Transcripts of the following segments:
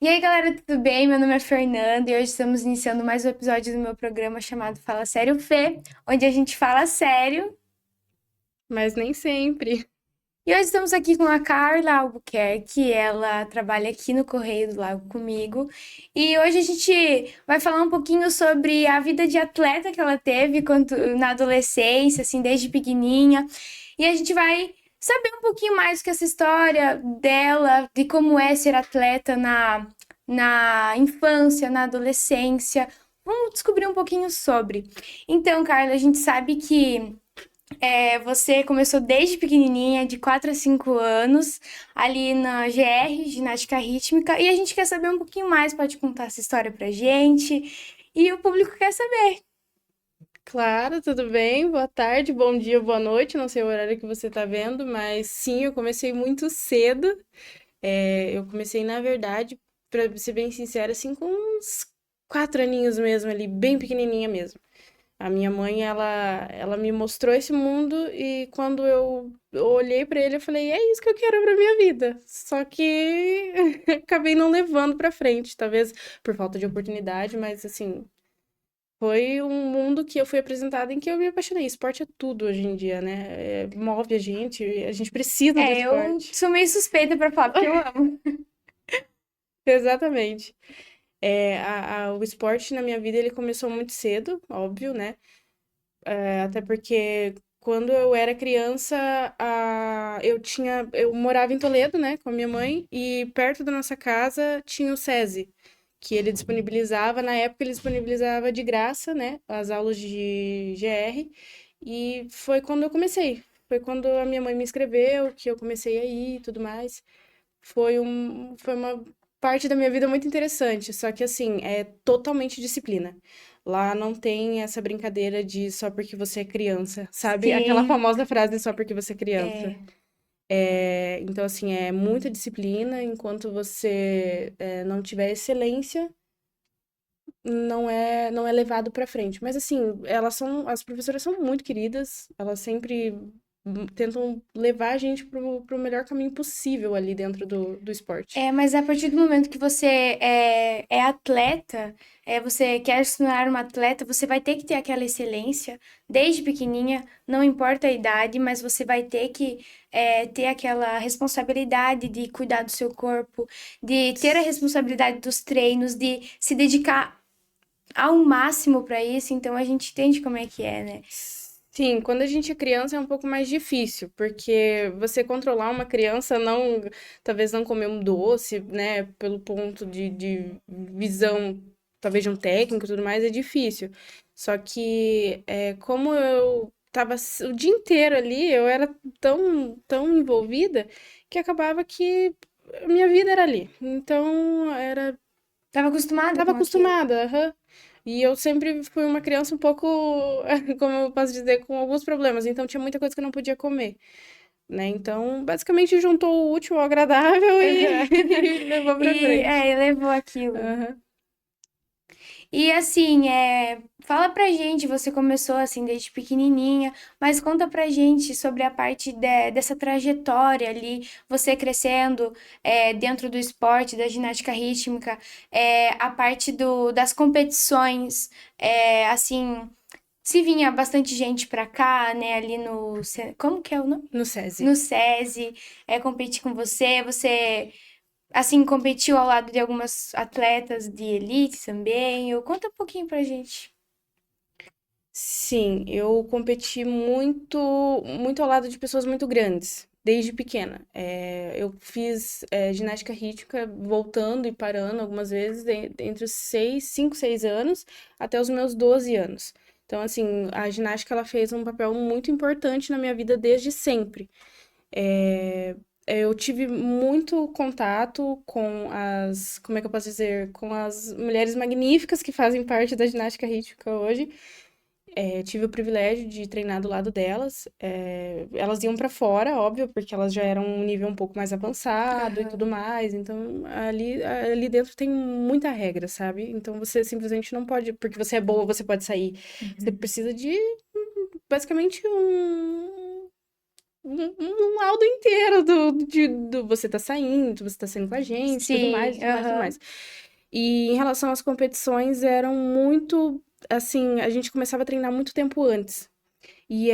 E aí, galera, tudo bem? Meu nome é Fernanda e hoje estamos iniciando mais um episódio do meu programa chamado Fala Sério Fê, onde a gente fala sério. Mas nem sempre. E hoje estamos aqui com a Carla Albuquerque, ela trabalha aqui no Correio do Lago comigo. E hoje a gente vai falar um pouquinho sobre a vida de atleta que ela teve na adolescência, assim, desde pequenininha. E a gente vai saber um pouquinho mais que essa história dela, de como é ser atleta na infância, na adolescência. Vamos descobrir um pouquinho sobre. Então, Carla, a gente sabe que você começou desde pequenininha, de 4 a 5 anos, ali na GR, ginástica rítmica, e a gente quer saber um pouquinho mais, pode contar essa história pra gente, e o público quer saber. Claro, tudo bem? Boa tarde, bom dia, boa noite. Não sei o horário que você tá vendo, mas sim, eu comecei muito cedo. Eu comecei, na verdade, pra ser bem sincera, assim, com uns 4 aninhos mesmo, ali, bem pequenininha mesmo. A minha mãe, ela me mostrou esse mundo e quando eu olhei pra ele, eu falei, é isso que eu quero pra minha vida. Só que acabei não levando pra frente, talvez por falta de oportunidade, mas assim, foi um mundo que eu fui apresentada em que eu me apaixonei. Esporte é tudo hoje em dia, né? Move a gente precisa do Eu esporte. sou meio suspeita pra falar, porque eu amo. Exatamente. O esporte na minha vida ele começou muito cedo, óbvio, né? Até porque quando eu era criança, eu morava em Toledo, né, com a minha mãe, e perto da nossa casa tinha o SESI, que ele disponibilizava, na época ele disponibilizava de graça, né, as aulas de GR, e foi quando eu comecei. Foi quando a minha mãe me inscreveu, que eu comecei a ir e tudo mais. Foi uma parte da minha vida muito interessante, só que assim, é totalmente disciplina. Lá não tem essa brincadeira de só porque você é criança, sabe? Aquela Sim, famosa frase só porque você é criança. é. Então, assim, é muita disciplina, enquanto você não tiver excelência, não é levado pra frente. Mas assim, as professoras são muito queridas, elas sempre tentam levar a gente pro melhor caminho possível ali dentro do esporte. Mas a partir do momento que você é atleta, você quer se tornar uma atleta, você vai ter que ter aquela excelência desde pequenininha, não importa a idade, mas você vai ter que ter aquela responsabilidade de cuidar do seu corpo, de ter a responsabilidade dos treinos, de se dedicar ao máximo para isso. Então a gente entende como é que é, né? Sim, quando a gente é criança é um pouco mais difícil, porque você controlar uma criança não, talvez não comer um doce, né, pelo ponto de visão, talvez de um técnico e tudo mais, é difícil. Só que, como eu tava o dia inteiro ali, eu era tão envolvida que acabava que a minha vida era ali. Então, Tava acostumada tava com aquilo. acostumada, aham. E eu sempre fui uma criança um pouco, como eu posso dizer, com alguns problemas. Então tinha muita coisa que eu não podia comer, né? Então, basicamente juntou o útil ao agradável e, Aham. e levou pra E frente. levou aquilo. Aham. E assim, fala pra gente, você começou assim desde pequenininha, mas conta pra gente sobre a parte dessa trajetória ali, você crescendo dentro do esporte, da ginástica rítmica, a parte das competições, assim, se vinha bastante gente pra cá, né, ali como que é o nome? No SESI. No SESI, competir com você assim, competiu ao lado de algumas atletas de elite também. Conta um pouquinho pra gente. Sim, eu competi muito ao lado de pessoas muito grandes, desde pequena. Eu fiz ginástica rítmica voltando e parando algumas vezes entre os 5, 6 anos até os meus 12 anos. Então, assim, a ginástica ela fez um papel muito importante na minha vida desde sempre. É, eu tive muito contato com como é que eu posso dizer, com as mulheres magníficas que fazem parte da ginástica rítmica hoje. Tive o privilégio de treinar do lado delas. Elas iam pra fora, óbvio, porque elas já eram um nível um pouco mais avançado e tudo Aham. mais. Então, ali dentro tem muita regra, sabe? Então, você simplesmente não pode, porque você é boa, você pode sair. Você Uhum. precisa de, basicamente, um laudo inteiro do você tá saindo, você tá saindo com a gente, tudo mais, Sim, tudo mais, tudo aham. mais. E em relação às competições, eram muito, assim, a gente começava a treinar muito tempo antes. E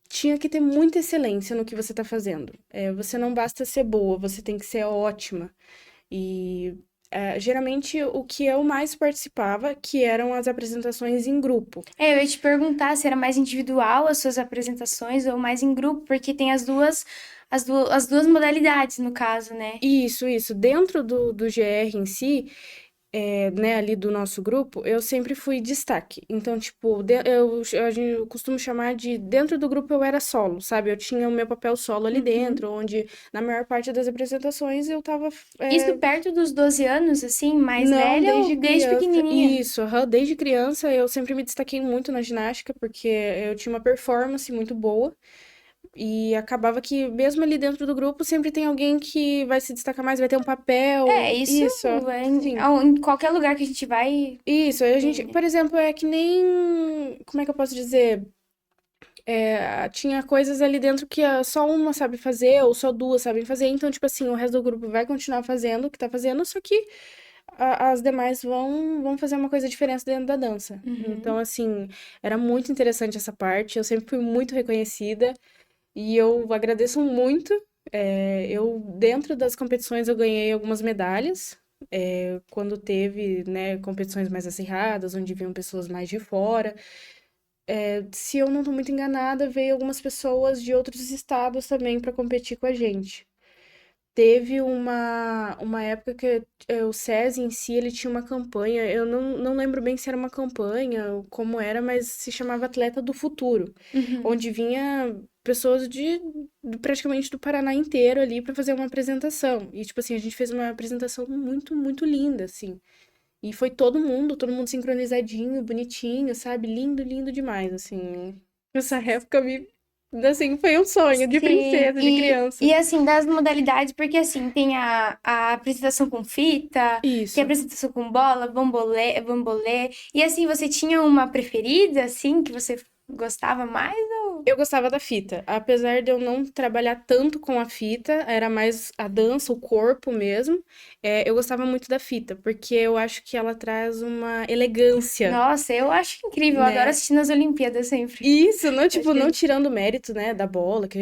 tinha que ter muita excelência no que você tá fazendo. Você não basta ser boa, você tem que ser ótima. E geralmente o que eu mais participava, que eram as apresentações em grupo. Eu ia te perguntar se era mais individual as suas apresentações ou mais em grupo, porque tem as duas modalidades, no caso, né? Isso. Dentro do GR em si, né, ali do nosso grupo, eu sempre fui destaque. Então, tipo, eu costumo chamar de dentro do grupo eu era solo, sabe? Eu tinha o meu papel solo ali Uhum. dentro, onde na maior parte das apresentações eu tava. Isso perto dos 12 anos, assim, mais Não, velha ou desde desde criança. pequenininha? Isso, aham, desde criança eu sempre me destaquei muito na ginástica, porque eu tinha uma performance muito boa. E acabava que, mesmo ali dentro do grupo, sempre tem alguém que vai se destacar mais, vai ter um É, papel. isso Isso, sim. em qualquer lugar que a gente vai, Isso, aí a tem, gente, né? por exemplo, é que nem. Como é que eu posso dizer? Tinha coisas ali dentro que só uma sabe fazer, ou só duas sabem fazer, então, tipo assim, o resto do grupo vai continuar fazendo o que tá fazendo, só que as demais vão fazer uma coisa diferente dentro da dança. Então, Uhum. assim, era muito interessante essa parte, eu sempre fui muito reconhecida. E eu agradeço muito. Dentro das competições, eu ganhei algumas medalhas. Quando teve, né, competições mais acirradas, onde vinham pessoas mais de fora. Se eu não estou muito enganada, veio algumas pessoas de outros estados também para competir com a gente. Teve uma época que o SESI em si, ele tinha uma campanha, eu não lembro bem se era uma campanha ou como era, mas se chamava Atleta do Futuro, Uhum. onde vinha pessoas praticamente do Paraná inteiro ali para fazer uma apresentação. E, tipo assim, a gente fez uma apresentação muito, muito linda, assim. E foi todo mundo sincronizadinho, bonitinho, sabe? Lindo, lindo demais, assim. Essa época assim, foi um sonho de Sim, princesa, de criança. e assim, das modalidades, porque assim, tem a apresentação com fita, tem a Isso. apresentação com bola, bambolê, e assim, você tinha uma preferida, assim, que você gostava mais? Ou... Eu gostava da fita. Apesar de eu não trabalhar tanto com a fita, era mais a dança, o corpo mesmo. Eu gostava muito da fita, porque eu acho que ela traz uma elegância, Nossa, eu acho incrível, eu adoro né? assistir nas Olimpíadas sempre. Isso, não, Eu acho tipo, não que, tirando o mérito, né, da bola, que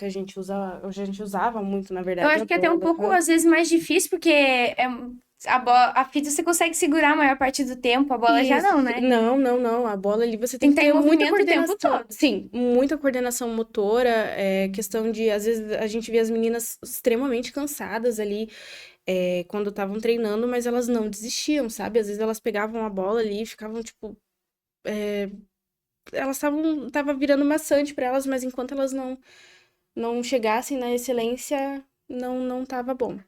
a gente usava muito, na eu verdade, acho a que é até um bola. pouco, às vezes, mais difícil, porque a fita você consegue segurar a maior parte do tempo, a bola já Isso. não, né? Não. A bola ali você Tem tem que que estar em ter muita movimento o tempo coordenação. todo. Sim, muita coordenação motora. Questão de, às vezes, a gente vê as meninas extremamente cansadas ali, quando estavam treinando, mas elas não desistiam, sabe? Às vezes elas pegavam a bola ali e ficavam, tipo. Elas tava virando maçante para elas, mas enquanto elas não chegassem na excelência, não tava bom.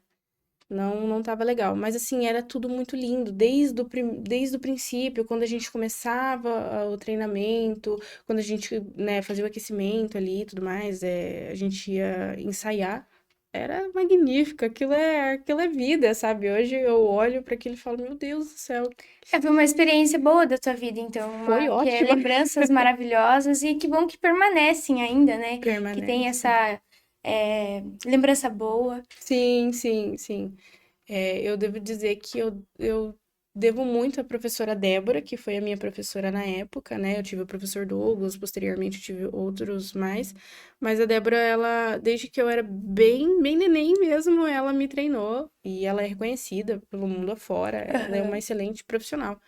Não tava legal. Mas assim, era tudo muito lindo, desde o princípio, quando a gente começava o treinamento, quando a gente, né, fazia o aquecimento ali e tudo mais, a gente ia ensaiar. Era magnífico, aquilo é vida, sabe? Hoje eu olho para aquilo e falo, meu Deus do céu, Foi uma experiência boa da tua vida, então, foi que é ótimo. lembranças maravilhosas e que bom que permanecem ainda, né? Que tem Permanece. essa lembrança boa. Sim. Eu devo dizer que eu devo muito à professora Débora, que foi a minha professora na época, né? Eu tive o professor Douglas, posteriormente eu tive outros mais, mas a Débora, ela, desde que eu era bem neném mesmo, ela me treinou e ela é reconhecida pelo mundo afora, ela é uma Aham. excelente profissional.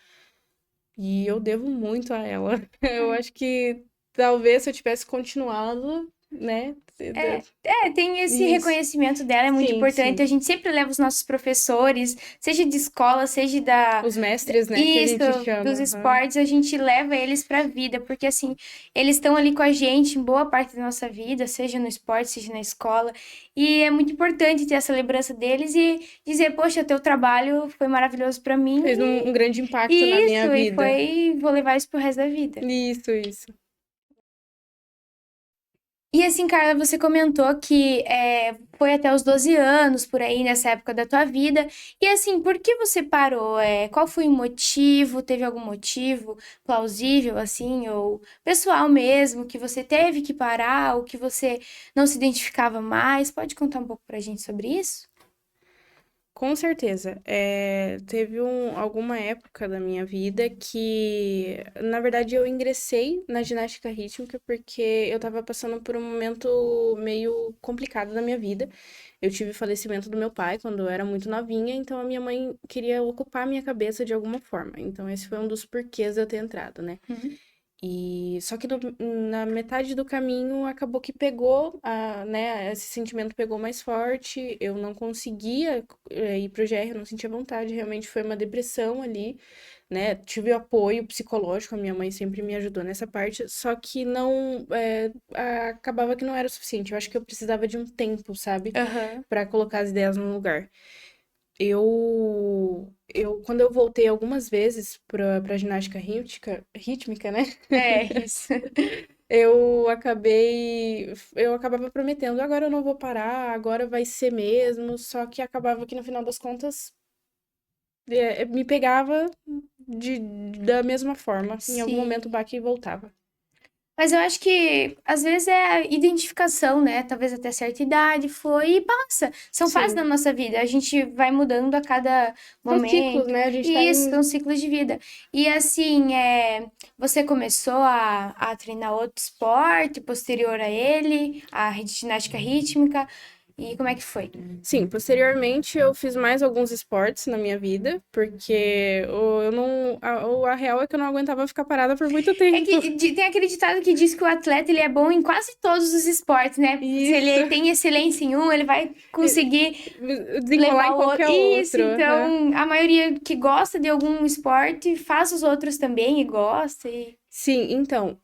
E eu devo muito a ela. Eu acho que talvez se eu tivesse continuado, né? Tem esse Isso. reconhecimento dela, é muito importante. Sim. A gente sempre leva os nossos professores, seja de escola, seja Os mestres, né, que a isso, gente dos chama. Aham. esportes, a gente leva eles pra vida, porque assim, eles estão ali com a gente em boa parte da nossa vida, seja no esporte, seja na escola, e é muito importante ter essa lembrança deles e dizer, poxa, teu trabalho foi maravilhoso pra mim, Fez um grande impacto na e minha isso, vida. vou levar isso pro resto da vida. Isso. E assim, Carla, você comentou que foi até os 12 anos, por aí, nessa época da tua vida. E assim, por que você parou? Qual foi o motivo? Teve algum motivo plausível, assim, ou pessoal mesmo, que você teve que parar, ou que você não se identificava mais? Pode contar um pouco pra gente sobre isso? Com certeza. Teve alguma época da minha vida que, na verdade, eu ingressei na ginástica rítmica porque eu estava passando por um momento meio complicado na minha vida. Eu tive o falecimento do meu pai quando eu era muito novinha, então a minha mãe queria ocupar a minha cabeça de alguma forma. Então, esse foi um dos porquês de eu ter entrado, né? Uhum. E só que na metade do caminho acabou que pegou, né, esse sentimento pegou mais forte, eu não conseguia ir pro GR, eu não sentia vontade, realmente foi uma depressão ali, né, tive apoio psicológico, a minha mãe sempre me ajudou nessa parte, só que não, acabava que não era o suficiente, eu acho que eu precisava de um tempo, sabe, Aham. para colocar as ideias no lugar. Quando eu voltei algumas vezes pra ginástica rítmica, né? É, isso. Eu acabava prometendo, agora eu não vou parar, agora vai ser mesmo, só que acabava que no final das contas me pegava de, da mesma forma. Em algum momento o Sim. baque voltava. Mas eu acho que às vezes é a identificação, né? Talvez até certa idade foi e passa. São fases da Sim. nossa vida. A gente vai mudando a cada São ciclos, momento. né? A gente tá E isso, em. são ciclos de vida. E assim, você começou a treinar outro esporte posterior a ele, a ginástica rítmica. E como é que foi? Sim, posteriormente eu fiz mais alguns esportes na minha vida, porque eu não. A real é que eu não aguentava ficar parada por muito É tempo. que tem aquele ditado que diz que o atleta ele é bom em quase todos os esportes, né? Se Isso. ele tem excelência em um, ele vai conseguir Desenrolar levar em o outro. qualquer Isso, outro. Aham. então a maioria que gosta de algum esporte faz os outros também e gosta. Sim, então,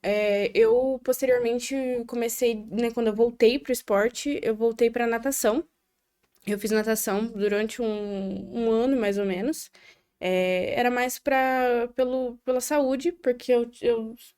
eu posteriormente comecei, né, quando eu voltei pro esporte, eu voltei pra natação. Eu fiz natação durante um ano, mais ou menos. Era mais pela saúde, porque eu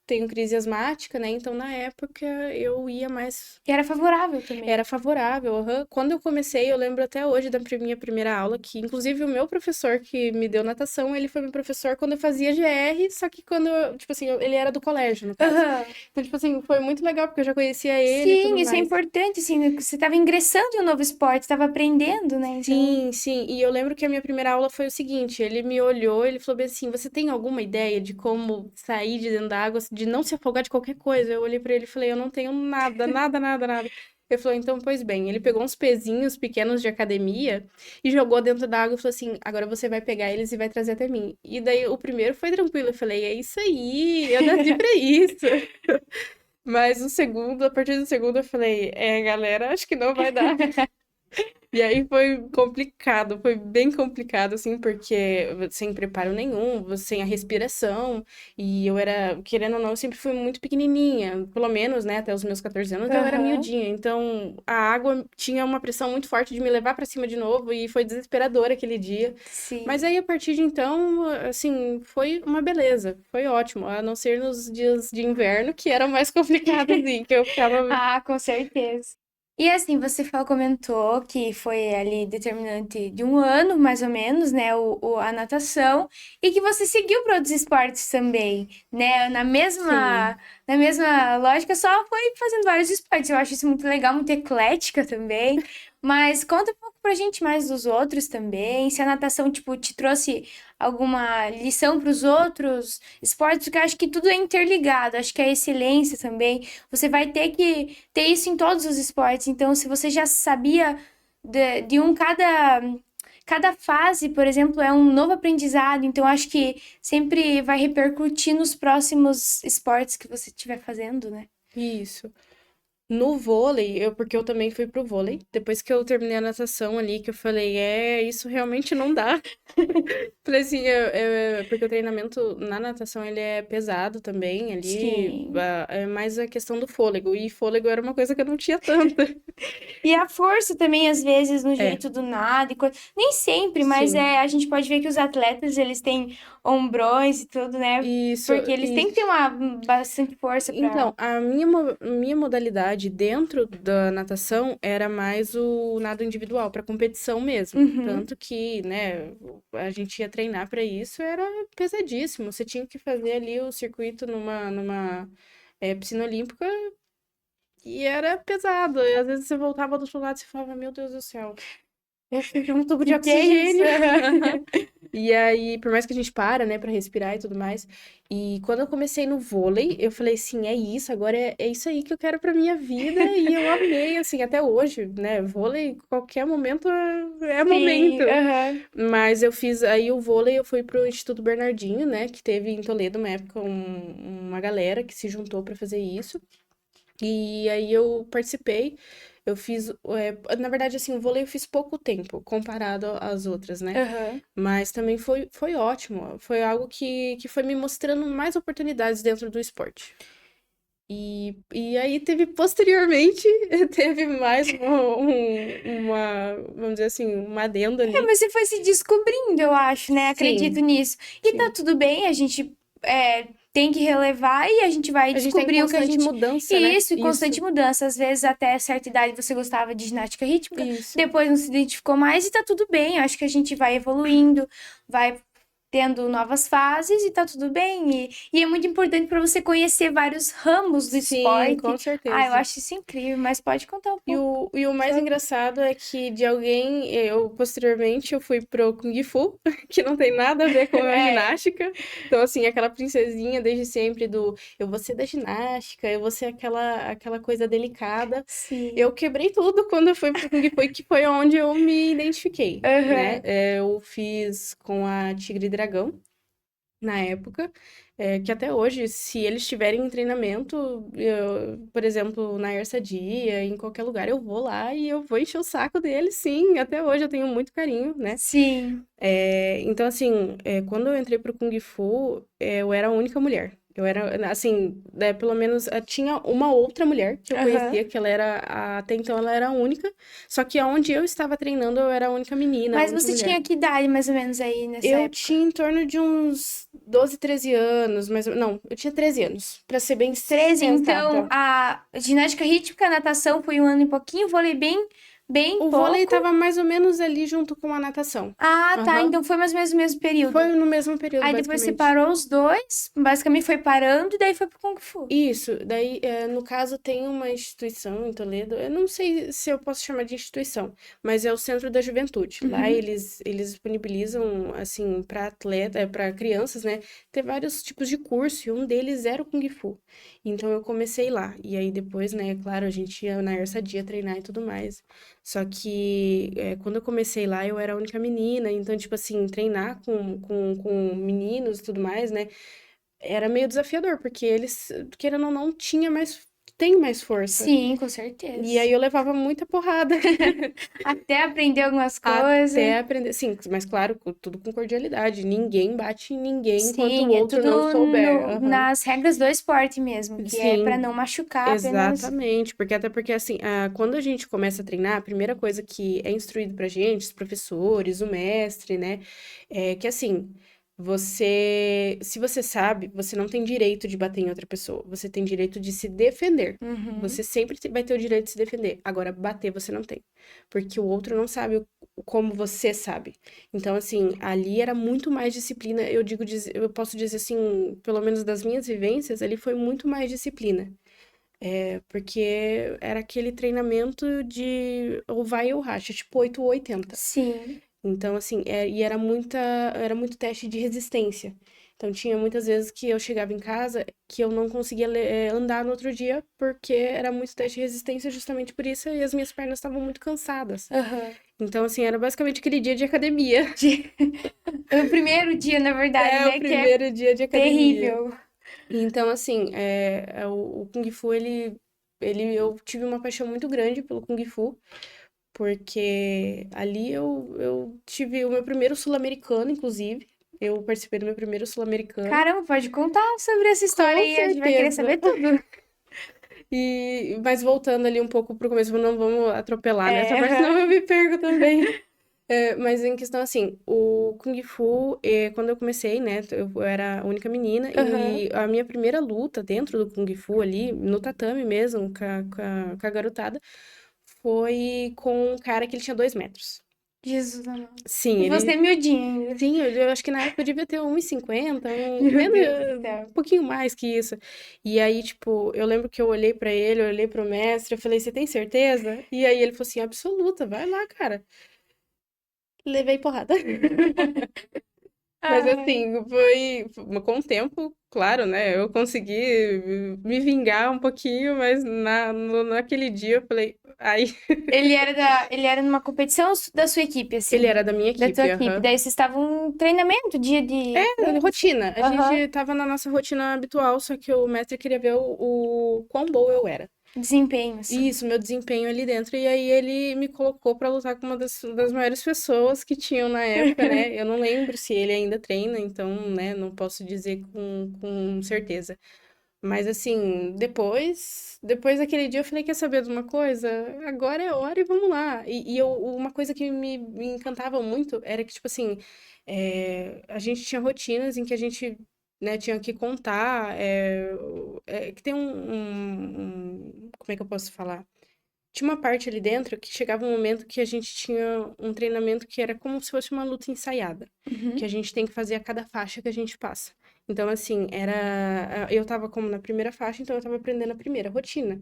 tenho crise asmática, né? Então, na época, eu ia mais. E era favorável também. Era favorável. Aham. Quando eu comecei, eu lembro até hoje da minha primeira aula, que inclusive o meu professor que me deu natação, ele foi meu professor quando eu fazia GR, só que quando, tipo assim, ele era do colégio, no caso. Aham. Então, tipo assim, foi muito legal, porque eu já conhecia ele e Sim, tudo isso é mais. importante, assim, você estava ingressando em um novo esporte, estava aprendendo, né? Então, Sim, sim. E eu lembro que a minha primeira aula foi o seguinte: ele me olhou, ele falou bem assim: Você tem alguma ideia de como sair de dentro da água, de não se afogar de qualquer coisa? Eu olhei pra ele e falei: Eu não tenho nada, nada, nada, nada. Ele falou: Então, pois bem. Ele pegou uns pezinhos pequenos de academia e jogou dentro da água e falou assim: Agora você vai pegar eles e vai trazer até mim. E daí o primeiro foi tranquilo. Eu falei: É isso aí, eu nasci pra isso. Mas o segundo, a partir do segundo, eu falei: Galera, acho que não vai dar. E aí foi complicado, foi bem complicado, assim, porque sem preparo nenhum, sem a respiração, e eu era, querendo ou não, eu sempre fui muito pequenininha, pelo menos, né, até os meus 14 anos eu era aham, miudinha, então a água tinha uma pressão muito forte de me levar pra cima de novo, e foi desesperador aquele dia. Mas sim. aí, a partir de então, assim, foi uma beleza, foi ótimo, a não ser nos dias de inverno, que era mais complicado, assim, que eu ficava... Ah, com certeza. E assim, você comentou que foi ali determinante de um ano, mais ou menos, né, a natação, e que você seguiu para outros esportes também, né, Sim, na mesma lógica, só foi fazendo vários esportes. Eu acho isso muito legal, muito eclética também. Mas conta um pouco pra gente mais dos outros também, se a natação, tipo, te trouxe alguma lição para os outros esportes, porque eu acho que tudo é interligado, acho que a excelência também. Você vai ter que ter isso em todos os esportes. Então, se você já sabia de cada fase, por exemplo, é um novo aprendizado. Então, acho que sempre vai repercutir nos próximos esportes que você estiver fazendo, né? isso. No vôlei, porque eu também fui pro vôlei, depois que eu terminei a natação ali, que eu falei, isso realmente não dá. Falei assim, porque o treinamento na natação, ele é pesado também, ali, Sim. é mais a questão do fôlego, e fôlego era uma coisa que eu não tinha tanta. E a força também, às vezes, no É, jeito do nada, nem sempre, mas sim, a gente pode ver que os atletas, eles têm ombrões e tudo, né? isso, Porque eles têm que ter uma bastante força Então, pra. minha modalidade modalidade dentro da natação era mais o nado individual, para competição mesmo. Uhum. Tanto que, né, a gente ia treinar para isso, era pesadíssimo. Você tinha que fazer ali o circuito numa piscina olímpica e era pesado. E às vezes você voltava do outro lado e você falava, meu Deus do céu, eu fiquei um tubo de Que é isso? oxigênio. E aí, por mais que a gente para, né, pra respirar e tudo mais. E quando eu comecei no vôlei, eu falei assim, é isso, agora é isso aí que eu quero pra minha vida. E eu amei, assim, até hoje, né? Vôlei, qualquer momento é Sim, momento. aham. Mas eu fiz aí o vôlei, eu fui pro Instituto Bernardinho, né, que teve em Toledo uma época uma galera que se juntou pra fazer isso. E aí eu participei, eu fiz, na verdade, assim, o vôlei eu fiz pouco tempo, comparado às outras, né? Aham. Mas também foi ótimo, foi algo que foi me mostrando mais oportunidades dentro do esporte. E aí teve, posteriormente, teve mais vamos dizer assim, uma adenda É, ali. mas você foi se descobrindo, eu acho, né? Acredito Sim, nisso. E tá sim. tudo bem, a gente tem que relevar e a gente vai A gente tá em descobrir o que a constante gente. mudança, né? Isso, e constante Isso, mudança. Às vezes, até certa idade, você gostava de ginástica rítmica, isso. depois não se identificou mais e tá tudo bem. Eu acho que a gente vai evoluindo, vai tendo novas fases e tá tudo bem. E é muito importante para você conhecer vários ramos do Sim, com esporte. Ah, eu certeza. acho isso incrível, mas pode contar um E pouco o mais sobre. engraçado é que de alguém, posteriormente eu fui pro Kung Fu, que não tem nada a ver com a É, ginástica. Então, assim, aquela princesinha desde sempre do eu vou ser da ginástica, eu vou ser aquela coisa delicada. sim. Eu quebrei tudo quando eu fui pro Kung Fu, que foi onde eu me identifiquei, né? Aham. Eu fiz com a Tigre e Dragão na época, que até hoje, se eles estiverem em treinamento, por exemplo, na Ersadia, em qualquer lugar, eu vou lá e eu vou encher o saco deles, sim, até hoje eu tenho muito carinho, né? Sim. Então, assim, quando eu entrei pro Kung Fu, eu era a única mulher. Eu era, assim, pelo menos tinha uma outra mulher que eu Aham. conhecia, que ela era, até então ela era a única, só que onde eu estava treinando, eu era a única menina, a Mas única você mulher. tinha que idade mais ou menos aí nessa Eu época? tinha em torno de uns 12, 13 anos, mas não, eu tinha 13 anos, pra ser bem 13. Então, sensata. a ginástica rítmica, a natação foi um ano e pouquinho, vôlei bem O vôlei pouco. tava mais ou menos ali junto com a natação. Ah, tá. Aham. Então foi mais ou menos o mesmo Foi período. no mesmo período, Aí depois basicamente. separou os dois, basicamente foi parando e daí foi pro Kung Fu. Isso, daí, no caso, tem uma instituição em Toledo, eu não sei se eu posso chamar de instituição, mas é o Centro da Juventude. Lá Uhum. eles disponibilizam, assim, para atleta, para crianças, né, ter vários tipos de curso, e um deles era o Kung Fu. Então eu comecei lá, e aí depois, né, claro, a gente ia na Ersadia treinar e tudo mais. Só que quando eu comecei lá, eu era a única menina, então, tipo assim, treinar com meninos e tudo mais, né? Era meio desafiador, porque eles, querendo ou não, tem mais força. Sim, com E aí certeza. eu levava muita porrada Até aprender algumas coisas. até aprender. Sim, mas claro, tudo com cordialidade. Ninguém bate em ninguém enquanto o Sim, é outro não tudo souber. Aham. nas regras do esporte mesmo, que é pra Sim, não machucar apenas. exatamente. Porque até porque, assim, quando a gente começa a treinar, a primeira coisa que é instruído pra gente, os professores, o mestre, né, é que assim. Se você sabe, você não tem direito de bater em outra pessoa. Você tem direito de se defender. Uhum. Você sempre vai ter o direito de se defender. Agora, bater você não tem. Porque o outro não sabe como você sabe. Então, assim, ali era muito mais disciplina. Eu posso dizer assim, pelo menos das minhas vivências, ali foi muito mais disciplina. Porque era aquele treinamento de ou vai ou racha, tipo 8 ou 80. Sim. Então, assim, e era muito teste de resistência. Então, tinha muitas vezes que eu chegava em casa que eu não conseguia andar no outro dia, porque era muito teste de resistência justamente por isso, e as minhas pernas estavam muito cansadas. Aham. Então, assim, era basicamente aquele dia de academia. O primeiro dia, na verdade, É o né? Que é primeiro dia de academia. terrível. Então, assim, o Kung Fu, eu tive uma paixão muito grande pelo Kung Fu, porque ali eu tive o meu primeiro sul-americano, inclusive. Eu participei do meu primeiro sul-americano. Caramba, pode contar sobre essa história Com aí, a gente vai querer certeza. saber tudo. Mas voltando ali um pouco pro começo, não vamos atropelar nessa É, parte, senão aham. eu me perco também. Mas em questão assim, o Kung Fu, quando eu comecei, né, eu era a única menina, Aham. e a minha primeira luta dentro do Kung Fu ali, no tatame mesmo, com a garotada, foi com um cara que ele tinha 2 metros. Jesus amado. Sim, E você é miudinho ainda. sim, eu acho que na época eu devia ter 1,50, Meu menos, Deus do um céu. pouquinho mais que isso. E aí, tipo, eu lembro que eu olhei pra ele, eu olhei pro mestre, eu falei, você tem certeza? E aí ele falou assim, absoluta, vai lá, cara. Levei porrada. Mas Ai. assim, com o tempo, claro, né? Eu consegui me vingar um pouquinho, mas naquele dia eu falei, ai, Ele era numa competição da sua equipe, ele assim. era da minha Da tua equipe, equipe. aham. Daí vocês estavam em treinamento, dia de treino, assim. Rotina. A Aham. gente tava na nossa rotina habitual, só que o mestre queria ver o quão boa eu era. Desempenho, assim. Isso, meu desempenho ali dentro. E aí ele me colocou pra lutar com uma das maiores pessoas que tinham na época, né? Eu não lembro se ele ainda treina, então, né, não posso dizer com certeza. Mas assim, depois daquele dia eu falei, quer saber de uma coisa? Agora é hora e vamos lá. Uma coisa que me encantava muito era que, tipo assim, a gente tinha rotinas em que a gente, né, tinha que contar, que tem como é que eu posso falar? Tinha uma parte ali dentro que chegava um momento que a gente tinha um treinamento que era como se fosse uma luta ensaiada, que Uhum. a gente tem que fazer a cada faixa que a gente passa. Então, assim, eu tava como na primeira faixa, então eu tava aprendendo a primeira rotina.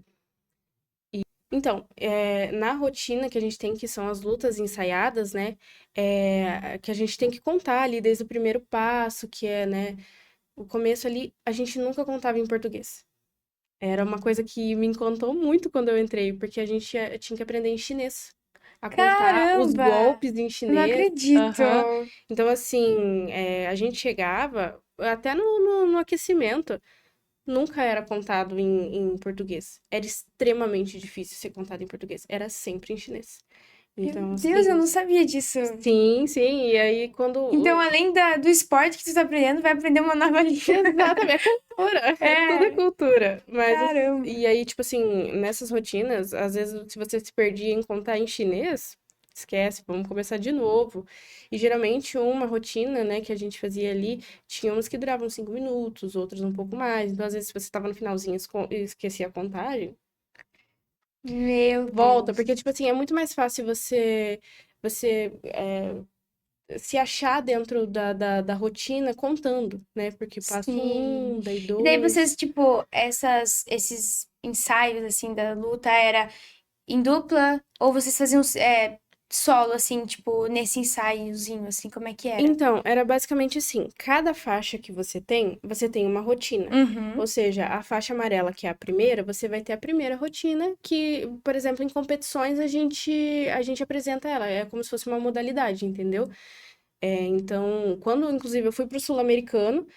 Então, na rotina que a gente tem, que são as lutas ensaiadas, né, que a gente tem que contar ali desde o primeiro passo, que é, né, o começo ali, a gente nunca contava em português. Era uma coisa que me encantou muito quando eu entrei, porque a gente tinha que aprender em chinês, a contar os Caramba! golpes em Eu não chinês. acredito. Aham. Então, assim, a gente chegava, até no aquecimento, nunca era contado em português. Era extremamente difícil ser contado em português. Era sempre em chinês. Meu Então, Deus, eu assim, não sabia disso. sim. E aí, Então, além do esporte que tu tá aprendendo, vai aprender uma nova língua. exatamente, é cultura, tudo é É, cultura. Mas, caramba. e aí, tipo assim, nessas rotinas, às vezes, se você se perdia em contar em chinês, esquece, vamos começar de novo. E geralmente, uma rotina, né, que a gente fazia ali, tinha umas que duravam 5 minutos, outras um pouco mais. Então, às vezes, se você estava no finalzinho e esquecia a contagem, Meu volta, Deus. porque, tipo assim, é muito mais fácil você se achar dentro da rotina contando, né? Porque passo Sim. um, daí E daí dois. vocês, tipo, esses ensaios, assim, da luta era em dupla? Ou vocês faziam solo, assim, tipo, nesse ensaiozinho, assim, como é que era? Então, era basicamente assim: cada faixa que você tem uma rotina. Uhum. Ou seja, a faixa amarela, que é a primeira, você vai ter a primeira rotina, que, por exemplo, em competições a gente apresenta ela, é como se fosse uma modalidade, entendeu? Então, quando inclusive eu fui para o Sul-Americano,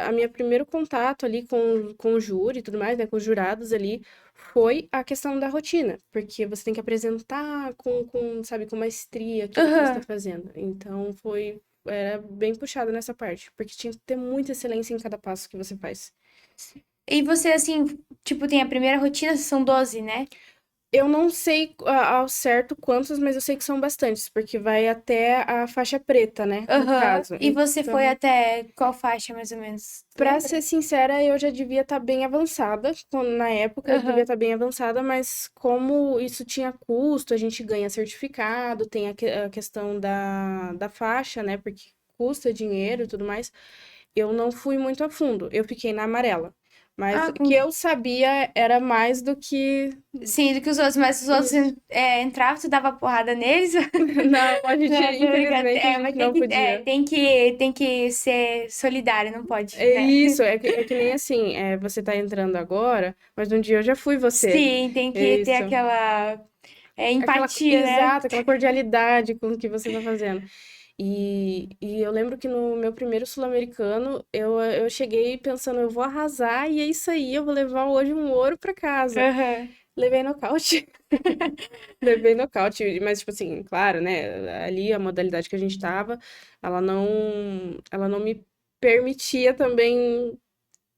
a minha primeiro contato ali com o júri e tudo mais, né, com os jurados ali, foi a questão da rotina, porque você tem que apresentar sabe, com maestria aquilo que você está Aham. fazendo. Então, era bem puxado nessa parte, porque tinha que ter muita excelência em cada passo que você faz. E você, assim, tipo, tem a primeira rotina, são 12, né? Eu não sei ao certo quantos, mas eu sei que são bastantes, porque vai até a faixa preta, né, no Aham. caso. E você foi Então, até qual faixa, mais ou menos? pra Lembra? ser sincera, eu já devia estar bem avançada. Na época, eu devia Aham. estar bem avançada, mas como isso tinha custo, a gente ganha certificado, tem a questão da faixa, né? Porque custa dinheiro e tudo mais. Eu não fui muito a fundo, eu fiquei na amarela. Mas Ah, o que eu sabia era mais do que. sim, do que os outros, mas os outros Isso. entravam, tu dava porrada neles. Não, Né, tô brincando. infelizmente, a Mas gente não podia. tem que ser solidário, não pode, É né? isso, é que nem assim, você tá entrando agora, mas um dia eu já fui você. Sim, tem É que ter isso. aquela empatia, né? Exato, aquela cordialidade com o que você tá fazendo. E eu lembro que no meu primeiro sul-americano, eu cheguei pensando, eu vou arrasar e é isso aí, eu vou levar hoje um ouro pra casa. Aham. Levei nocaute. Levei nocaute, mas tipo assim, claro, né? Ali a modalidade que a gente tava, ela não me permitia também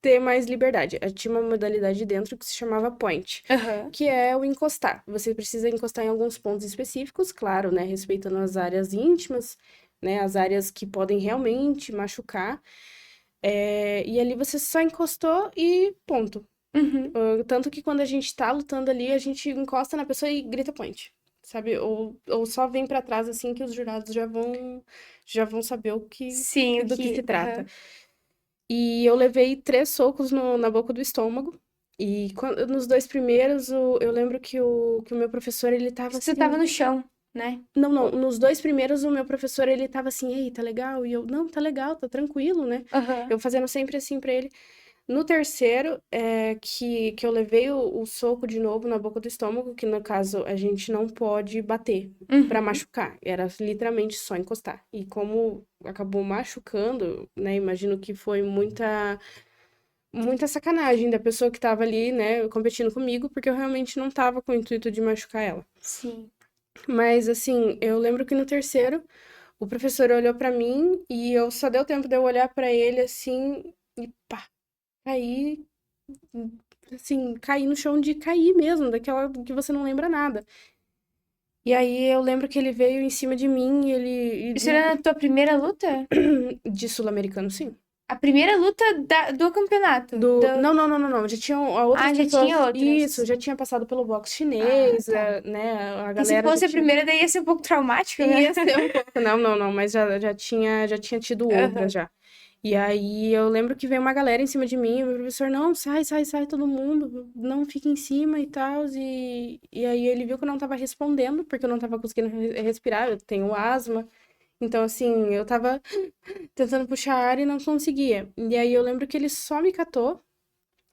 ter mais liberdade. Tinha uma modalidade dentro que se chamava point, Aham. que é o encostar. Você precisa encostar em alguns pontos específicos, claro, né? Respeitando as áreas íntimas, né? As áreas que podem realmente machucar. E ali você só encostou e ponto. Uhum. Tanto que quando a gente tá lutando ali, a gente encosta na pessoa e grita point. Sabe? Ou só vem pra trás assim que os jurados já vão saber Sim, o do que se que. trata. Aham. E eu levei 3 socos na boca do estômago. E nos 2 primeiros, eu lembro que o meu professor, ele tava Isso tava assim. no chão, né? Não, não, nos 2 primeiros, o meu professor, ele tava assim, ei, tá legal? E eu, não, tá legal, tá tranquilo, né? Aham. Eu fazendo sempre assim pra ele. No terceiro, que eu levei o soco de novo na boca do estômago, que no caso a gente não pode bater pra Uhum. machucar, era literalmente só encostar. E como acabou machucando, né? Imagino que foi muita sacanagem da pessoa que tava ali, né, competindo comigo, porque eu realmente não tava com o intuito de machucar ela. Sim. Mas assim, eu lembro que no terceiro, o professor olhou pra mim e eu só deu tempo de eu olhar pra ele assim e pá, caí, assim, caí no chão de cair mesmo, daquela que você não lembra nada. E aí eu lembro que ele veio em cima de mim e Isso era a tua primeira luta? de sul-americano, sim. A primeira luta do campeonato. Não, não, não, não, não. Já tinham outras Ah, já tinha pessoas. Isso, outras. já tinha passado pelo boxe Ah, chinês, tá. né? A Que se galera já fosse a tinha. primeira, daí ia ser um pouco traumático, né? Ia ser um pouco. Não, não, não, mas já tinha tido outras Aham. já. E aí eu lembro que veio uma galera em cima de mim, e o meu professor, não, sai, sai, sai, todo mundo, não fica em cima e tal. E aí ele viu que eu não tava respondendo, porque eu não tava conseguindo respirar, eu tenho asma. Então, assim, eu tava tentando puxar ar e não conseguia. E aí eu lembro que ele só me catou.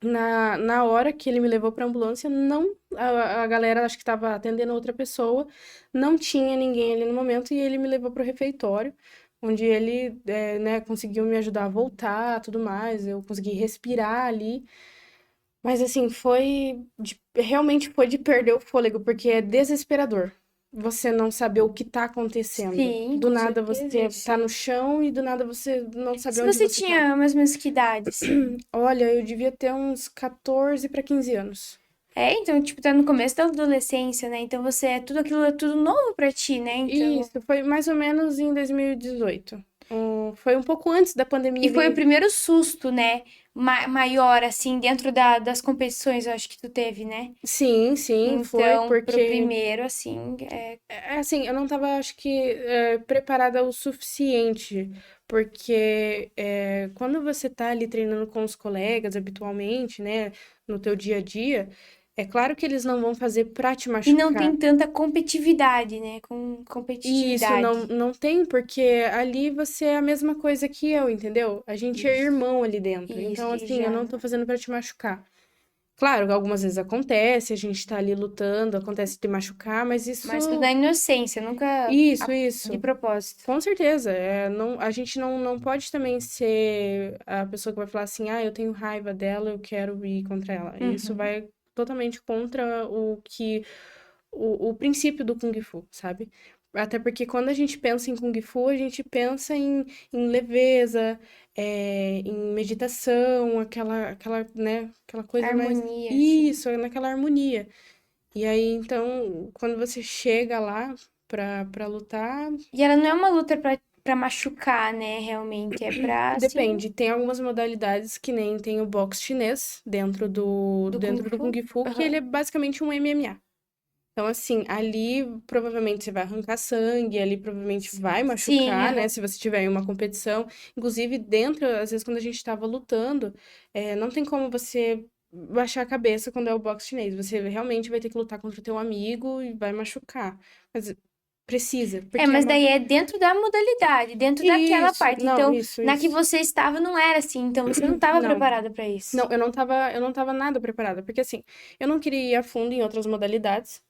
Na hora que ele me levou pra ambulância, não, a galera acho que estava atendendo outra pessoa, não tinha ninguém ali no momento e ele me levou pro refeitório, onde ele, né, conseguiu me ajudar a voltar, tudo mais, eu consegui respirar ali, mas assim, realmente foi de perder o fôlego, porque é desesperador. Você não saber o que tá acontecendo. Sim, Do com nada certeza. você tá no chão e do nada você não sabe Se onde você você tá. tinha mais ou menos que idade, assim? Olha, eu devia ter uns 14 para 15 anos. É, então, tipo, tá no começo da adolescência, né? Então você tudo aquilo é tudo novo pra ti, né? Então. Isso, foi mais ou menos em 2018. Foi um pouco antes da E pandemia foi o ali. primeiro susto, né? Maior, assim, dentro das competições, eu acho que tu teve, né? Sim, sim, foi, Então, pro porque, primeiro, assim, assim, eu não tava, acho que, preparada o suficiente, porque quando você tá ali treinando com os colegas habitualmente, né, no teu dia a dia, é claro que eles não vão fazer pra te e não machucar. tem tanta competitividade, né? Com Isso não, competitividade. não tem, porque ali você é a mesma coisa que eu, entendeu? A gente é Isso. irmão ali dentro. Então, Isso, assim, eu já. não tô fazendo pra te machucar. Claro, algumas vezes acontece, a gente tá ali lutando, acontece de machucar, mas Mas tudo isso. na inocência, nunca de Isso. propósito. Com certeza. Não, a gente não pode também ser a pessoa que vai falar assim, ah, eu tenho raiva dela, eu quero ir contra ela. Isso Uhum. vai totalmente contra o princípio do Kung Fu, sabe? Até porque quando a gente pensa em Kung Fu, a gente pensa em leveza, em meditação, né, aquela coisa mais. Harmonia, assim. Isso, naquela harmonia. E aí, então, quando você chega lá pra lutar, E ela não é uma luta pra machucar, né? Realmente. É pra, assim, depende. Tem algumas modalidades que nem tem o boxe chinês dentro do, do Kung dentro do Kung Fu. Fu, que ele Aham. é basicamente um MMA. Então, assim, ali provavelmente você vai arrancar sangue, ali provavelmente vai Sim, machucar, né? aham. Se você tiver em uma competição. Inclusive, dentro, às vezes, quando a gente tava lutando, não tem como você baixar a cabeça quando é o boxe chinês. Você realmente vai ter que lutar contra o teu amigo e vai machucar. Mas precisa, É, porque é mas uma. daí é dentro da modalidade, dentro daquela Isso, parte. não, Então, isso, na que isso. você estava não era assim. Então, você não estava Não. preparada pra isso. Não, eu não tava nada preparada, porque assim, eu não queria ir a fundo em outras modalidades.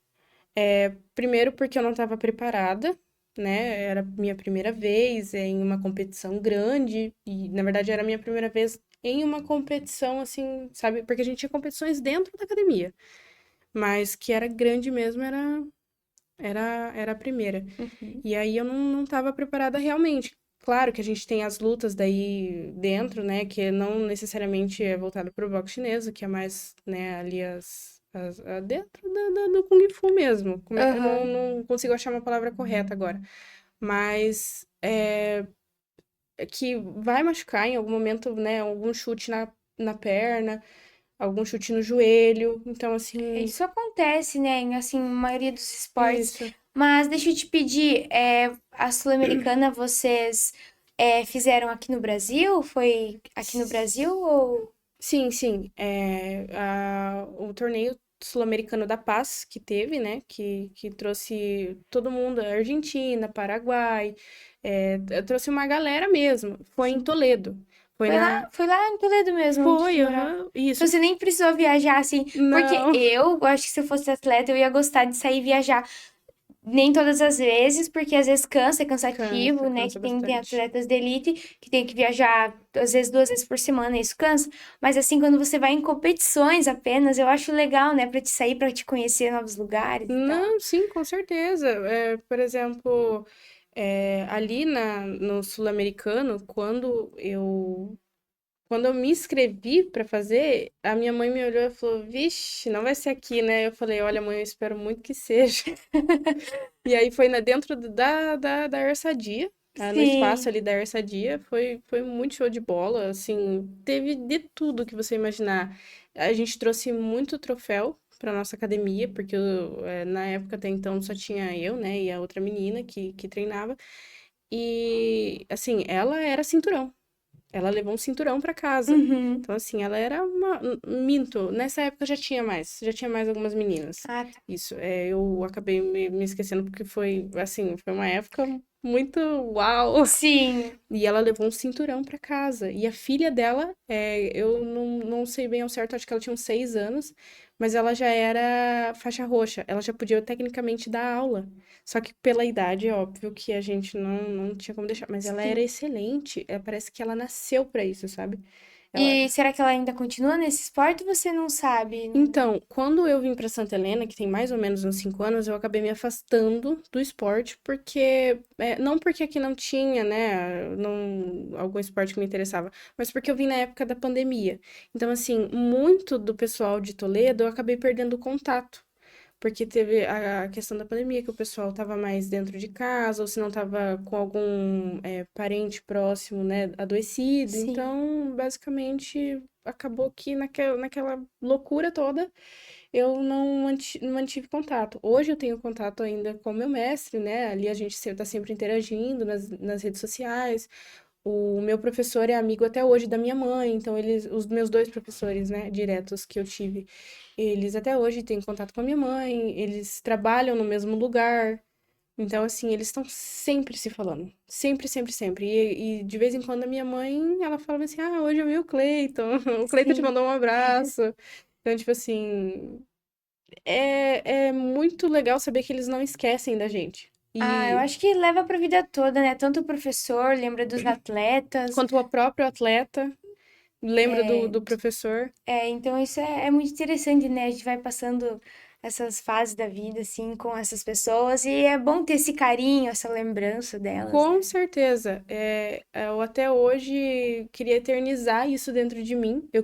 Primeiro porque eu não estava preparada, né? Era minha primeira vez em uma competição grande e, na verdade, era minha primeira vez em uma competição assim, sabe? Porque a gente tinha competições dentro da academia, mas que era grande mesmo era a primeira. Uhum. E aí eu não estava preparada realmente. Claro que a gente tem as lutas daí dentro, né? Que não necessariamente é voltado para o boxe chinês, que é mais, né, ali dentro do Kung Fu mesmo. Eu não, Aham. não consigo achar uma palavra correta agora. Mas é que vai machucar em algum momento, né? Algum chute na perna, algum chute no joelho. Então, assim, Isso acontece, né, em assim, maioria dos esportes. isso. Mas deixa eu te pedir, a Sul-Americana vocês fizeram aqui no Brasil? Foi aqui no Brasil ou... Sim, sim. O torneio Sul-Americano da Paz que teve, né? Que trouxe todo mundo, Argentina, Paraguai, trouxe uma galera mesmo. Foi em Sim. Toledo. Foi na. Foi lá em Toledo mesmo, onde Foi, tu morava. aham, Então isso. você nem precisou viajar assim, porque Não, eu acho que se eu fosse atleta eu ia gostar de sair viajar. Nem todas as vezes, porque às vezes cansa, é cansa, cansativo, né? Que cansa tem bastante. atletas de elite que tem que viajar, às vezes, 2 vezes por semana, isso cansa. Mas assim, quando você vai em competições apenas, eu acho legal, né? Pra te sair, pra te conhecer novos lugares e tal. Não, sim, com certeza. Por exemplo, ali no Sul-Americano, quando eu me inscrevi pra fazer, a minha mãe me olhou e falou: Vixe, não vai ser aqui, né? Eu falei: Olha, mãe, eu espero muito que seja. E aí foi dentro da Ersadia, no espaço Sim. ali da Ersadia. Foi muito show de bola, assim, teve de tudo que você imaginar. A gente trouxe muito troféu pra nossa academia, porque na época até então só tinha eu, né, e a outra menina que treinava. E, assim, ela era cinturão. Ela levou um cinturão pra casa. Uhum. Então, assim, ela era uma. Minto, nessa época já tinha mais algumas meninas. Ah, tá. Isso, eu acabei me esquecendo porque foi, assim, foi uma época muito uau. Sim. E ela levou um cinturão pra casa. E a filha dela, eu não sei bem ao certo, acho que ela tinha uns 6 anos, mas ela já era faixa roxa. Ela já podia tecnicamente dar aula. Só que pela idade, é óbvio que a gente não tinha como deixar. Mas ela era Sim. excelente. Parece que ela nasceu pra isso, sabe? Ela, E será que ela ainda continua nesse esporte ou você não sabe? Então, quando eu vim para Santa Helena, que tem mais ou menos uns 5 anos, eu acabei me afastando do esporte, porque, não porque aqui não tinha, né, algum esporte que me interessava, mas porque eu vim na época da pandemia. Então, assim, muito do pessoal de Toledo eu acabei perdendo o contato. Porque teve a questão da pandemia, que o pessoal estava mais dentro de casa, ou se não estava com algum parente próximo, né, adoecido. Sim. Então, basicamente, acabou que naquela loucura toda, eu não mantive contato. Hoje eu tenho contato ainda com o meu mestre, né? Ali a gente está sempre interagindo nas redes sociais. O meu professor é amigo até hoje da minha mãe, então os meus dois professores, né, diretos que eu tive, eles até hoje têm contato com a minha mãe, eles trabalham no mesmo lugar, então assim, eles estão sempre se falando, sempre, sempre, sempre. E de vez em quando a minha mãe, ela fala assim: "Ah, hoje eu vi o Cleiton, o Cleiton te Sim. mandou um abraço". Então, tipo assim, é muito legal saber que eles não esquecem da gente. Ah, eu E acho que leva pra vida toda, né? Tanto o professor, lembra dos atletas. quanto ao próprio atleta, lembra do, É, do professor. então isso é muito interessante, né? A gente vai passando essas fases da vida, assim, com essas pessoas, e é bom ter esse carinho, essa lembrança delas, Com né? certeza. Eu até hoje queria eternizar isso dentro de mim. Eu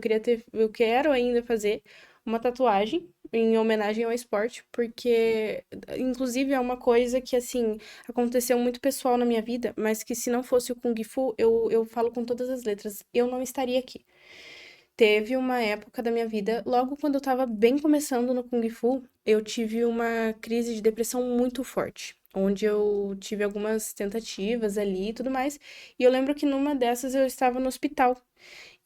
quero ainda fazer uma tatuagem em homenagem ao esporte, porque, inclusive, é uma coisa que, assim, aconteceu muito pessoal na minha vida, mas que se não fosse o Kung Fu, eu falo com todas as letras, eu não estaria aqui. Teve uma época da minha vida, logo quando eu tava bem começando no Kung Fu, eu tive uma crise de depressão muito forte, onde eu tive algumas tentativas ali e tudo mais. E eu lembro que numa dessas eu estava no hospital.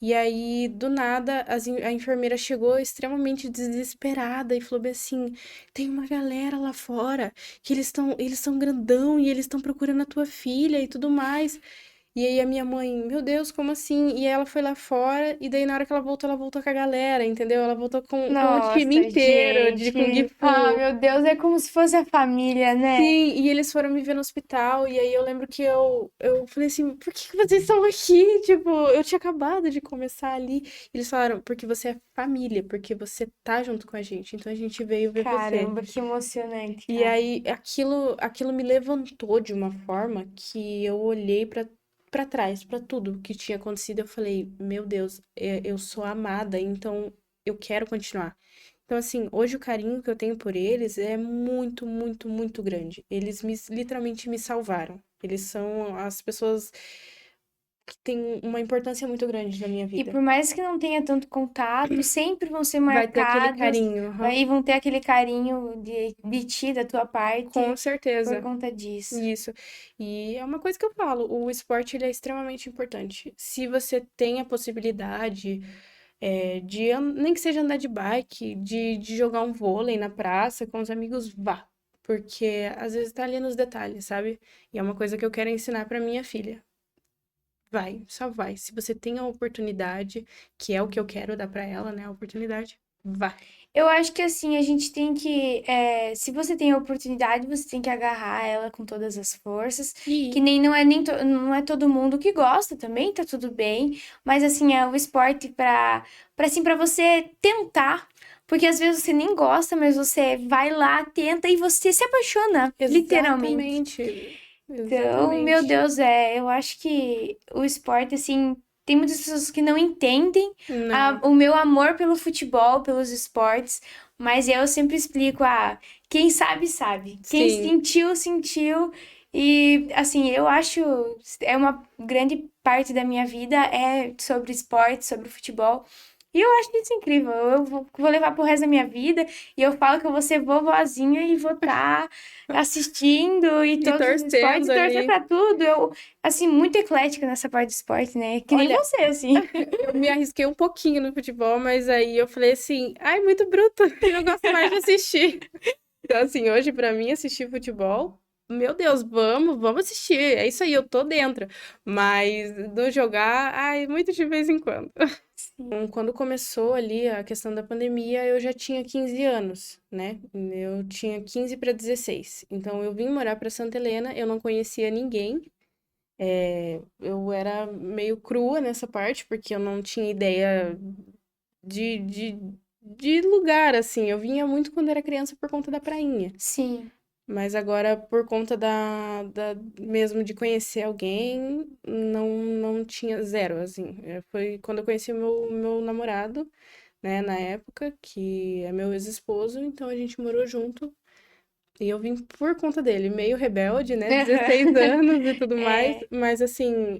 E aí, do nada, a enfermeira chegou extremamente desesperada e falou bem assim: tem uma galera lá fora que eles são grandão e eles estão procurando a tua filha e tudo mais. E aí a minha mãe, meu Deus, como assim? E aí ela foi lá fora, e daí na hora que ela voltou com a galera, entendeu? Ela voltou com o time Nossa, inteiro de Kung gente. Ah, Fu. meu Deus, é como se fosse a família, né? Sim, e eles foram me ver no hospital, e aí eu lembro que eu falei assim, por que que vocês estão aqui? Tipo, eu tinha acabado de começar ali. E eles falaram, porque você é família, porque você tá junto com a gente, então a gente veio ver você. Caramba, que emocionante, E cara. aí aquilo me levantou de uma forma que eu olhei pra pra trás, pra tudo que tinha acontecido, eu falei, meu Deus, eu sou amada, então eu quero continuar. Então, assim, hoje o carinho que eu tenho por eles é muito, muito, muito grande. Eles literalmente me salvaram. Eles são as pessoas que têm uma importância muito grande na minha E vida. por mais que não tenha tanto contato, sempre vão ser Vai ter aquele marcados, carinho, aham. e vão ter aquele carinho de ti, da tua Com parte, por certeza. conta disso. Isso. E é uma coisa que eu falo, o esporte ele é extremamente importante. Se você tem a possibilidade nem que seja andar de bike, de jogar um vôlei na praça com os amigos, vá. Porque às vezes tá ali nos detalhes, sabe? E é uma coisa que eu quero ensinar pra minha filha. Vai, só vai. Se você tem a oportunidade, que é o que eu quero dar pra ela, né? A oportunidade, vá. Eu acho que assim, a gente tem que. Se você tem a oportunidade, você tem que agarrar ela com todas as forças. Que E nem não é todo mundo que gosta também, tá tudo bem. Mas assim, é o esporte pra você tentar. Porque às vezes você nem gosta, mas você vai lá, tenta e você se apaixona, literalmente. exatamente. Então, meu Exatamente. Deus, eu acho que o esporte, assim, tem muitas pessoas que não entendem Não. o meu amor pelo futebol, pelos esportes, mas eu sempre explico, quem sabe, sabe. Quem Sim. sentiu, sentiu. E, assim, eu acho, é uma grande parte da minha vida é sobre esporte, sobre futebol. E eu acho isso incrível. Eu vou levar pro resto da minha vida. E eu falo que eu vou ser vovozinha e vou estar assistindo e E todos os esportes torcendo e torcer ali. pra tudo. Eu, assim, muito eclética nessa parte de esporte, né? Que nem Olha, você, assim. eu me arrisquei um pouquinho no futebol, mas aí eu falei assim, ai, muito bruto, eu gosto mais de assistir. Então, assim, hoje pra mim assistir futebol, meu Deus, vamos assistir. É isso aí, eu tô dentro. Mas do jogar, ai, muito de vez em quando. Então, quando começou ali a questão da pandemia, eu já tinha 15 anos, né? Eu tinha 15 para 16. Então, eu vim morar para Santa Helena, eu não conhecia ninguém. Eu era meio crua nessa parte, porque eu não tinha ideia de, de, de lugar, assim. Eu vinha muito quando era criança por conta da prainha. Sim. Mas agora, por conta mesmo de conhecer alguém, não tinha zero, assim. Foi quando eu conheci o meu namorado, né, na época, que é meu ex-esposo, então a gente morou junto. E eu vim por conta dele, meio rebelde, né? 16 anos e tudo mais. É. Mas, assim,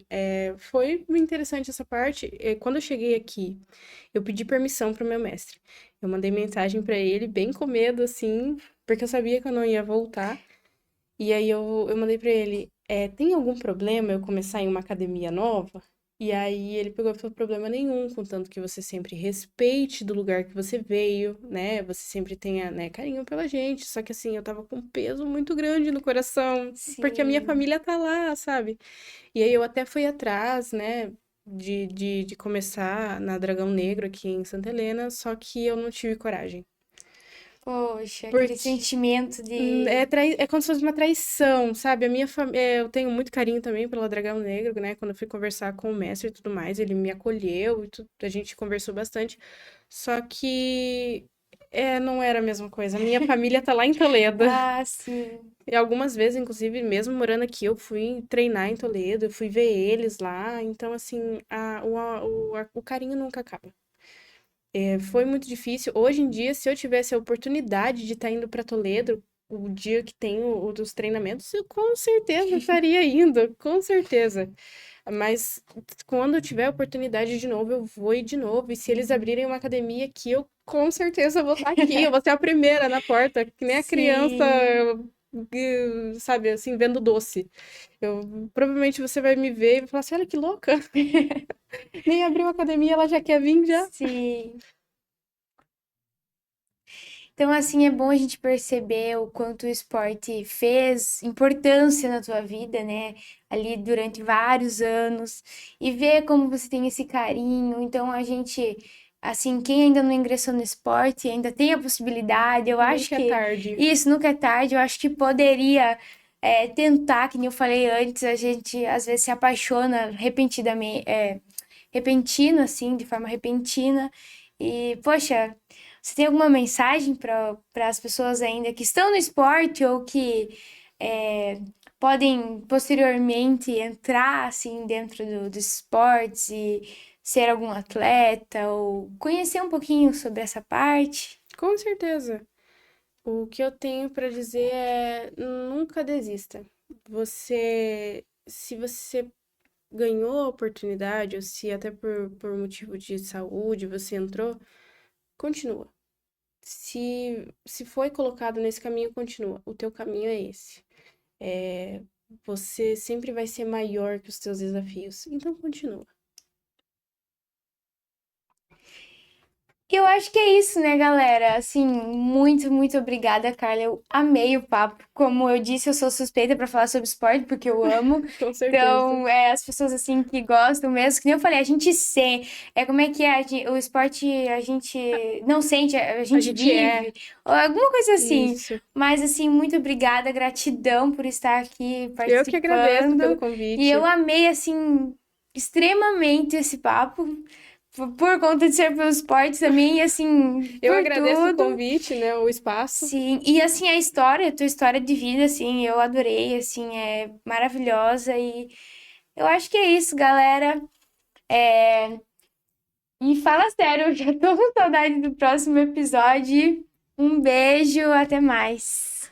foi interessante essa parte. Quando eu cheguei aqui, eu pedi permissão pro meu mestre. Eu mandei mensagem pra ele, bem com medo, assim, porque eu sabia que eu não ia voltar. E aí eu mandei pra ele, tem algum problema eu começar em uma academia nova? E aí ele pegou e falou, problema nenhum, contanto que você sempre respeite do lugar que você veio, né? Você sempre tenha, né, carinho pela gente. Só que assim, eu tava com um peso muito grande no coração, porque a minha Sim. família tá lá, sabe? E aí eu até fui atrás, né, de começar na Dragão Negro aqui em Santa Helena, só que eu não tive coragem. Poxa, aquele Porque sentimento de. é como se fosse uma traição, sabe? A minha família, eu tenho muito carinho também pelo Dragão Negro, né? Quando eu fui conversar com o mestre e tudo mais, ele me acolheu e tudo, a gente conversou bastante. Só que não era a mesma coisa. A minha família tá lá em Toledo. Ah, sim. E algumas vezes, inclusive, mesmo morando aqui, eu fui treinar em Toledo, eu fui ver eles lá. Então, assim, o carinho nunca acaba. Foi muito difícil. Hoje em dia, se eu tivesse a oportunidade de estar indo para Toledo, o dia que tem os treinamentos, eu com certeza estaria indo, com certeza. Mas quando eu tiver a oportunidade de novo, eu vou ir de novo. E se eles abrirem uma academia aqui, eu com certeza vou estar aqui. Eu vou ser a primeira na porta, que nem a criança, Sim. sabe, assim, vendo doce. Provavelmente você vai me ver e vai falar assim: olha que louca, nem abriu a academia, ela já quer vir já. Sim. Então, assim, é bom a gente perceber o quanto o esporte fez importância na tua vida, né? Ali durante vários anos, e ver como você tem esse carinho. Então, a gente, assim, quem ainda não ingressou no esporte, ainda tem a possibilidade. Eu acho Nunca é que tarde. isso nunca é tarde. Eu acho que poderia, tentar, que nem eu falei antes, a gente às vezes se apaixona repentinamente, repentino, assim, de forma repentina. E, poxa. Você tem alguma mensagem para as pessoas ainda que estão no esporte ou que podem posteriormente entrar assim dentro dos esportes e ser algum atleta ou conhecer um pouquinho sobre essa parte? Com certeza. O que eu tenho para dizer é nunca desista. Se você ganhou a oportunidade, ou se até por motivo de saúde você entrou, continua. Se foi colocado nesse caminho, continua. O teu caminho é esse. É, você sempre vai ser maior que os teus desafios. Então, continua. Eu acho que é isso, né, galera? Assim, muito, muito obrigada, Carla. Eu amei o papo. Como eu disse, eu sou suspeita pra falar sobre esporte, porque eu amo. Com certeza. Então, as pessoas, assim, que gostam mesmo, que nem eu falei, a gente sente. Como é que é? O esporte a gente não sente, a A gente gente é vive. Ou alguma coisa assim. isso. Mas, assim, muito obrigada, gratidão por estar aqui Eu que agradeço pelo participando. E eu convite. amei, assim, extremamente esse papo por conta de ser pelo esporte também, e assim, Eu por agradeço o tudo. convite, né? O espaço. Sim, e assim, a tua história de vida, assim, eu adorei, assim, é maravilhosa e eu acho que é isso, galera. E fala sério, eu já tô com saudade do próximo episódio. Um beijo, até mais.